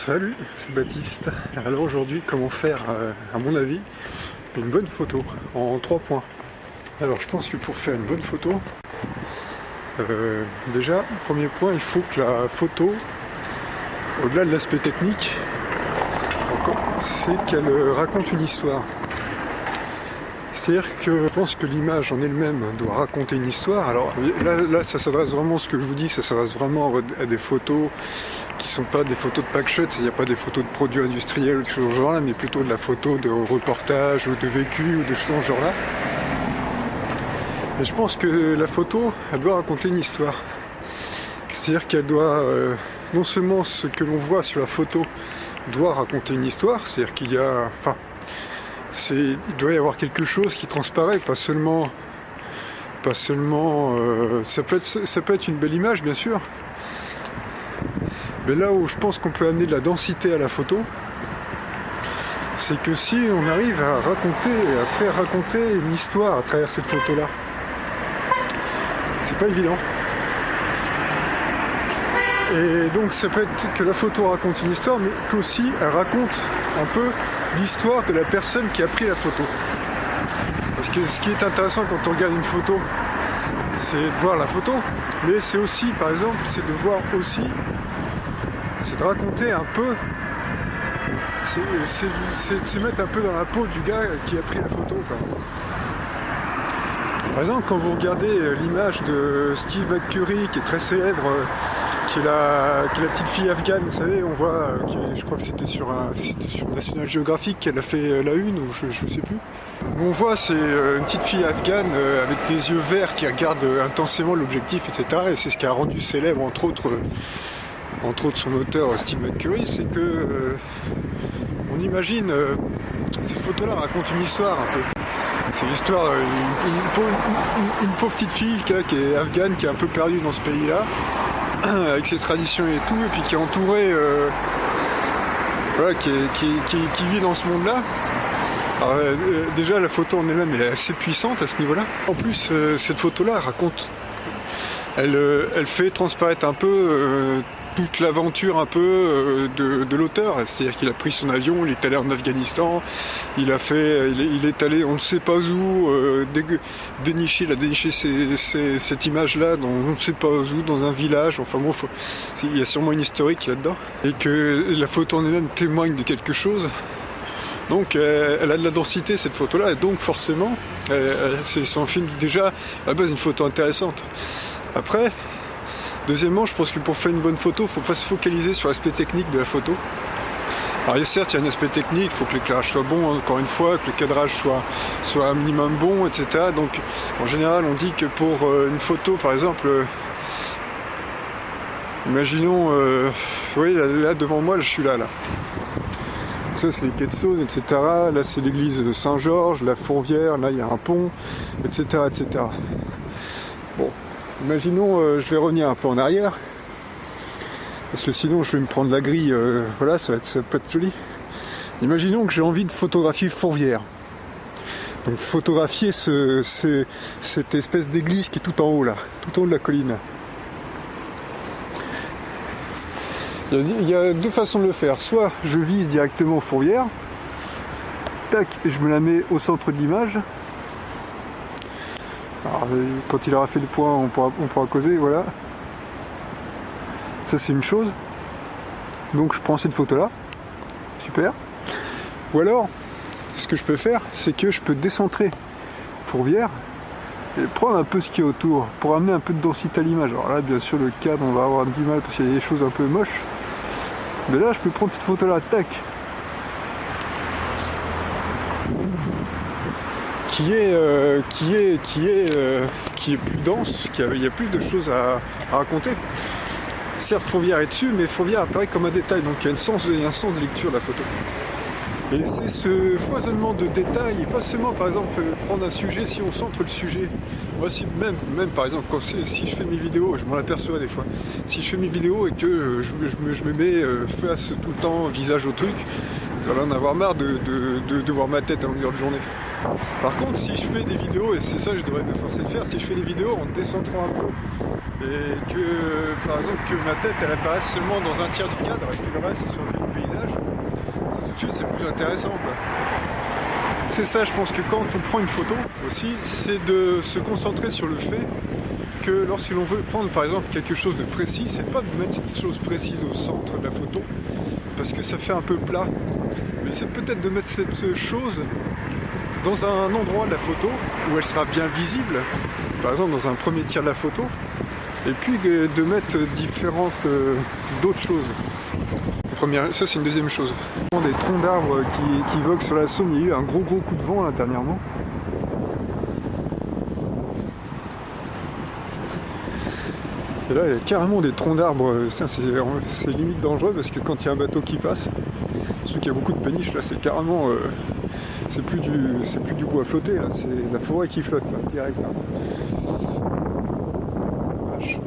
Salut, c'est Baptiste. Alors aujourd'hui, comment faire, à mon avis, une bonne photo en 3 points. Alors je pense que pour faire une bonne photo, déjà, premier point, il faut que la photo, au-delà de l'aspect technique, c'est qu'elle raconte une histoire. C'est-à-dire que je pense que l'image en elle-même doit raconter une histoire. Alors là ça s'adresse vraiment, ce que je vous dis, ça s'adresse vraiment à des photos qui sont pas des photos de packshot, il n'y a pas des photos de produits industriels ou de choses dans ce genre-là, mais plutôt de la photo de reportage ou de vécu ou de choses dans ce genre-là. Et je pense que la photo, elle doit raconter une histoire. C'est-à-dire qu'elle doit, non seulement ce que l'on voit sur la photo doit raconter une histoire, c'est-à-dire qu'il y a, il doit y avoir quelque chose qui transparaît, pas seulement, ça peut être une belle image bien sûr, mais là où je pense qu'on peut amener de la densité à la photo, c'est que si on arrive à faire raconter une histoire à travers cette photo-là, c'est pas évident. Et donc ça peut être que la photo raconte une histoire, mais qu'aussi elle raconte un peu l'histoire de la personne qui a pris la photo. Parce que ce qui est intéressant quand on regarde une photo, c'est de voir la photo, mais c'est aussi, par exemple, c'est de raconter un peu, c'est de se mettre un peu dans la peau du gars qui a pris la photo, quoi. Par exemple, quand vous regardez l'image de Steve McCurry, qui est très célèbre, qui est la petite fille afghane, vous savez, on voit, je crois que c'était sur National Geographic qu'elle a fait la une, ou je sais plus. On voit, c'est une petite fille afghane avec des yeux verts qui regarde intensément l'objectif, etc. Et c'est ce qui a rendu célèbre, entre autres son auteur Steve McCurry, c'est que on imagine, cette photo-là raconte une histoire un peu. C'est l'histoire d'une pauvre petite fille qui est afghane, qui est un peu perdue dans ce pays-là, avec ses traditions et tout, et puis qui est entourée, qui vit dans ce monde-là. Alors, déjà la photo en elle-même est assez puissante à ce niveau-là. En plus, cette photo-là raconte, elle fait transparaître un peu toute l'aventure un peu de l'auteur, c'est-à-dire qu'il a pris son avion, il est allé en Afghanistan, il est allé on ne sait pas où, il a déniché cette image-là dans on ne sait pas où, dans un village, enfin bon, il y a sûrement une historique là-dedans, et que la photo en elle-même témoigne de quelque chose. Donc elle a de la densité cette photo-là, et donc forcément, c'est un film déjà, à la base, une photo intéressante. Après, deuxièmement, je pense que pour faire une bonne photo, il ne faut pas se focaliser sur l'aspect technique de la photo. Alors certes, il y a un aspect technique, il faut que l'éclairage soit bon, encore une fois, que le cadrage soit un minimum bon, etc. Donc en général, on dit que pour une photo, par exemple, imaginons, oui, là devant moi, je suis là. Ça c'est les quais de Saône, etc. Là c'est l'église de Saint-Georges, la Fourvière, là il y a un pont, etc. etc. Bon, imaginons, je vais revenir un peu en arrière, parce que sinon je vais me prendre la grille, voilà, ça peut être joli. Imaginons que j'ai envie de photographier Fourvière. Donc photographier cette espèce d'église qui est tout en haut là, tout en haut de la colline. Il y a deux façons de le faire. Soit je vise directement Fourvière, tac, et je me la mets au centre de l'image. Alors, quand il aura fait le point, on pourra causer, voilà. Ça c'est une chose. Donc je prends cette photo-là, super. Ou alors, ce que je peux faire, c'est que je peux décentrer Fourvière et prendre un peu ce qui est autour pour amener un peu de densité à l'image. Alors là, bien sûr, le cadre, on va avoir du mal parce qu'il y a des choses un peu moches. Mais là, je peux prendre cette photo-là, tac, qui est plus dense, il y a plus de choses à raconter. Certes, Fourvière est dessus, mais Fourvière apparaît comme un détail, donc il y a un sens de lecture de la photo. Et c'est ce foisonnement de détails, et pas seulement par exemple prendre un sujet, si on centre le sujet. Moi, même par exemple, si je fais mes vidéos, je m'en aperçois des fois, si je fais mes vidéos et que je me mets face tout le temps, visage au truc, je vais en avoir marre de voir ma tête à longueur de journée. Par contre, si je fais des vidéos, et c'est ça que je devrais me forcer de faire, si je fais des vidéos en décentrant un peu, et que, par exemple, que ma tête elle apparaisse seulement dans un tiers du cadre, et que le reste soit fait du paysage, tout de suite c'est plus intéressant, quoi. C'est ça, je pense que quand on prend une photo aussi, c'est de se concentrer sur le fait que lorsque l'on veut prendre par exemple quelque chose de précis, c'est pas de mettre cette chose précise au centre de la photo, parce que ça fait un peu plat, mais c'est peut-être de mettre cette chose dans un endroit de la photo où elle sera bien visible, par exemple dans un premier tiers de la photo, et puis de mettre différentes d'autres choses. Ça c'est une deuxième chose. Des troncs d'arbres qui voguent sur la Saône, il y a eu un gros coup de vent là dernièrement. Et là il y a carrément des troncs d'arbres, c'est limite dangereux parce que quand il y a un bateau qui passe, surtout qu'il y a beaucoup de péniches là, c'est carrément c'est plus du bois flotté là, c'est la forêt qui flotte là, direct. Hein. Vache.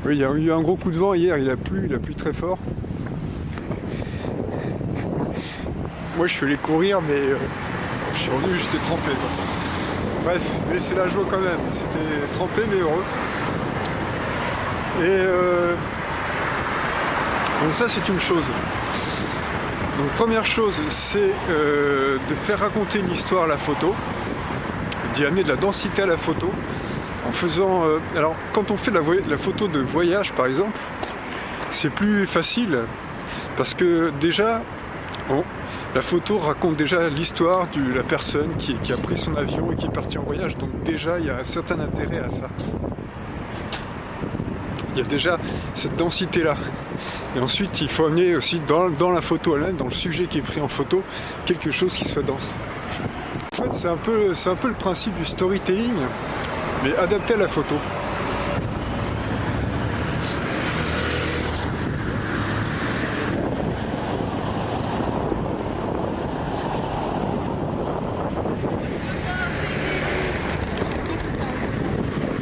Oui, il y a eu un gros coup de vent hier, il a plu très fort. Moi je suis allé courir mais je suis revenu, j'étais trempé quoi. Bref, mais c'est la joie quand même, c'était trempé mais heureux. Et donc ça c'est une chose. Donc première chose, c'est de faire raconter une histoire à la photo, d'y amener de la densité à la photo, en faisant... alors quand on fait la photo de voyage par exemple, c'est plus facile, parce que déjà, la photo raconte déjà l'histoire de la personne qui a pris son avion et qui est partie en voyage, donc déjà il y a un certain intérêt à ça. Il y a déjà cette densité-là. Et ensuite, il faut amener aussi dans la photo elle-même, dans le sujet qui est pris en photo, quelque chose qui soit dense. En fait, c'est un peu le principe du storytelling, mais adapté à la photo.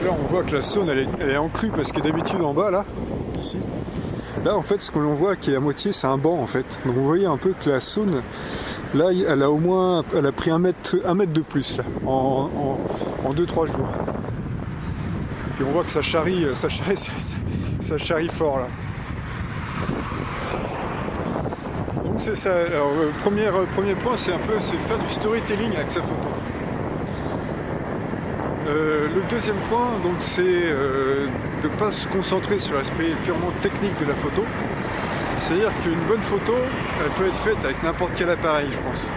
Là, on voit que la Saône, elle est en crue, parce que d'habitude, en bas, là, ici, là, en fait, ce que l'on voit qui est à moitié, c'est un banc, en fait. Donc, vous voyez un peu que la Saône, là, elle a pris un mètre de plus, là, en 2-3 jours. Et puis, on voit que ça charrie fort, là. Donc, c'est ça. Alors, premier point, c'est faire du storytelling avec sa photo. Le deuxième point, donc, c'est de ne pas se concentrer sur l'aspect purement technique de la photo. C'est-à-dire qu'une bonne photo, elle peut être faite avec n'importe quel appareil, je pense.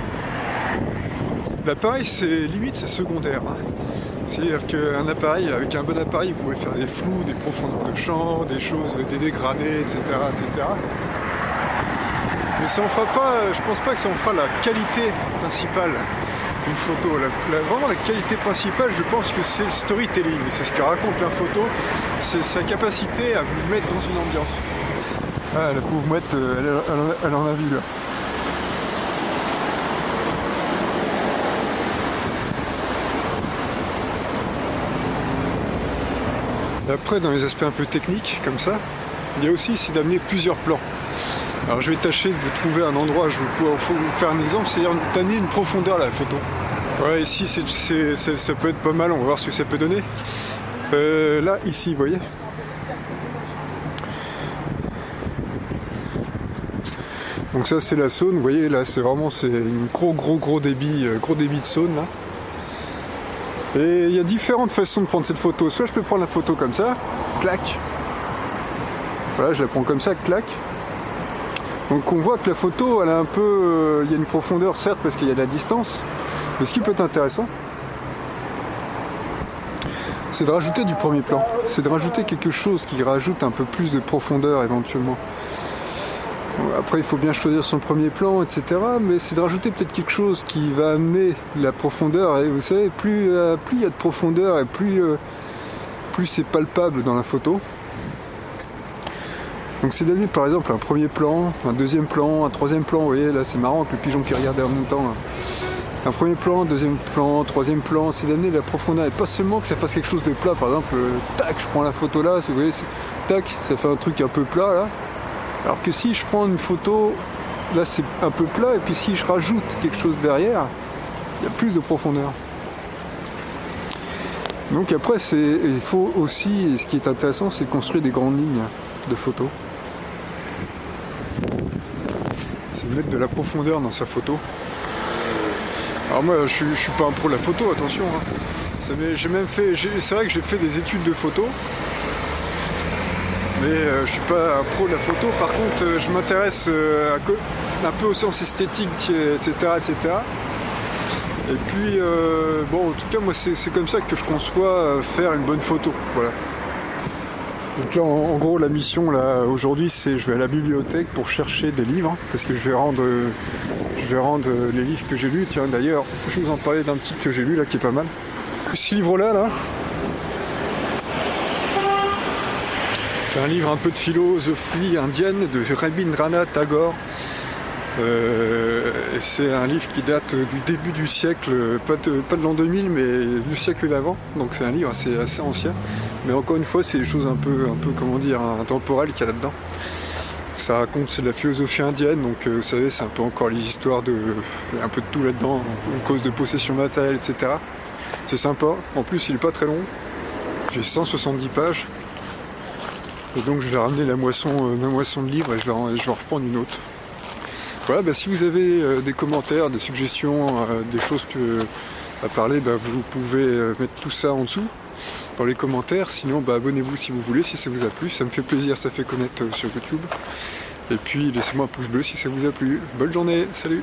L'appareil, c'est secondaire. Hein. C'est-à-dire qu'un appareil, avec un bon appareil, vous pouvez faire des flous, des profondeurs de champ, des choses, des dégradés, etc., etc. Mais ça en fera pas, je pense pas que ça en fera la qualité principale d'une photo. Vraiment la qualité principale, je pense que c'est le storytelling. C'est ce que raconte la photo, c'est sa capacité à vous mettre dans une ambiance. Ah, la pauvre mouette, elle en a vu là. Après, dans les aspects un peu techniques, comme ça, il y a aussi c'est d'amener plusieurs plans. Alors je vais tâcher de vous trouver un endroit, je vais pouvoir vous faire un exemple, c'est-à-dire d'amener une profondeur à la photo. Ouais, ici ça peut être pas mal, on va voir ce que ça peut donner. Là, ici, vous voyez. Donc ça c'est la Saône, vous voyez là c'est une gros débit de Saône là. Et il y a différentes façons de prendre cette photo. Soit je peux prendre la photo comme ça, clac. Voilà, je la prends comme ça, clac. Donc on voit que la photo, elle a un peu... il y a une profondeur, certes, parce qu'il y a de la distance. Mais ce qui peut être intéressant, c'est de rajouter du premier plan. C'est de rajouter quelque chose qui rajoute un peu plus de profondeur éventuellement. Après, il faut bien choisir son premier plan, etc. Mais c'est de rajouter peut-être quelque chose qui va amener la profondeur. Et vous savez, plus il y a de profondeur et plus c'est palpable dans la photo. Donc c'est d'amener par exemple un premier plan, un deuxième plan, un troisième plan. Vous voyez, là c'est marrant avec le pigeon qui regardait en même temps. Là. Un premier plan, deuxième plan, troisième plan, c'est d'amener la profondeur. Et pas seulement que ça fasse quelque chose de plat. Par exemple, tac, je prends la photo là, vous voyez, tac, ça fait un truc un peu plat là. Alors que si je prends une photo, là c'est un peu plat, et puis si je rajoute quelque chose derrière, il y a plus de profondeur. Donc après, il faut aussi, et ce qui est intéressant, c'est de construire des grandes lignes de photos. C'est de mettre de la profondeur dans sa photo. Alors moi, je suis pas un pro de la photo, attention. Hein. C'est vrai que j'ai fait des études de photo, mais je suis pas un pro de la photo. Par contre, je m'intéresse un peu aux sciences esthétiques, etc., etc. Et puis, bon, en tout cas, moi, c'est comme ça que je conçois faire une bonne photo. Voilà. Donc là, en gros, la mission là aujourd'hui, c'est je vais à la bibliothèque pour chercher des livres, parce que je vais rendre les livres que j'ai lus. Tiens, d'ailleurs, je vous en parlais d'un petit que j'ai lu là, qui est pas mal. Ce livre-là, c'est un livre un peu de philosophie indienne de Rabindranath Tagore. C'est un livre qui date du début du siècle, pas de l'an 2000, mais du siècle d'avant. Donc c'est un livre assez ancien. Mais encore une fois, c'est des choses un peu comment dire, intemporelles qu'il y a là-dedans. Ça raconte, c'est de la philosophie indienne, donc vous savez, c'est un peu encore les histoires un peu de tout là-dedans, en cause de possession matérielle, etc. C'est sympa. En plus, il est pas très long. J'ai 170 pages. Et donc je vais ramener ma moisson de livres et je vais en reprendre une autre. Voilà, si vous avez des commentaires, des suggestions, des choses à parler, vous pouvez mettre tout ça en dessous dans les commentaires. Sinon, abonnez-vous si vous voulez, si ça vous a plu. Ça me fait plaisir, ça fait connaître sur YouTube. Et puis, laissez-moi un pouce bleu si ça vous a plu. Bonne journée, salut!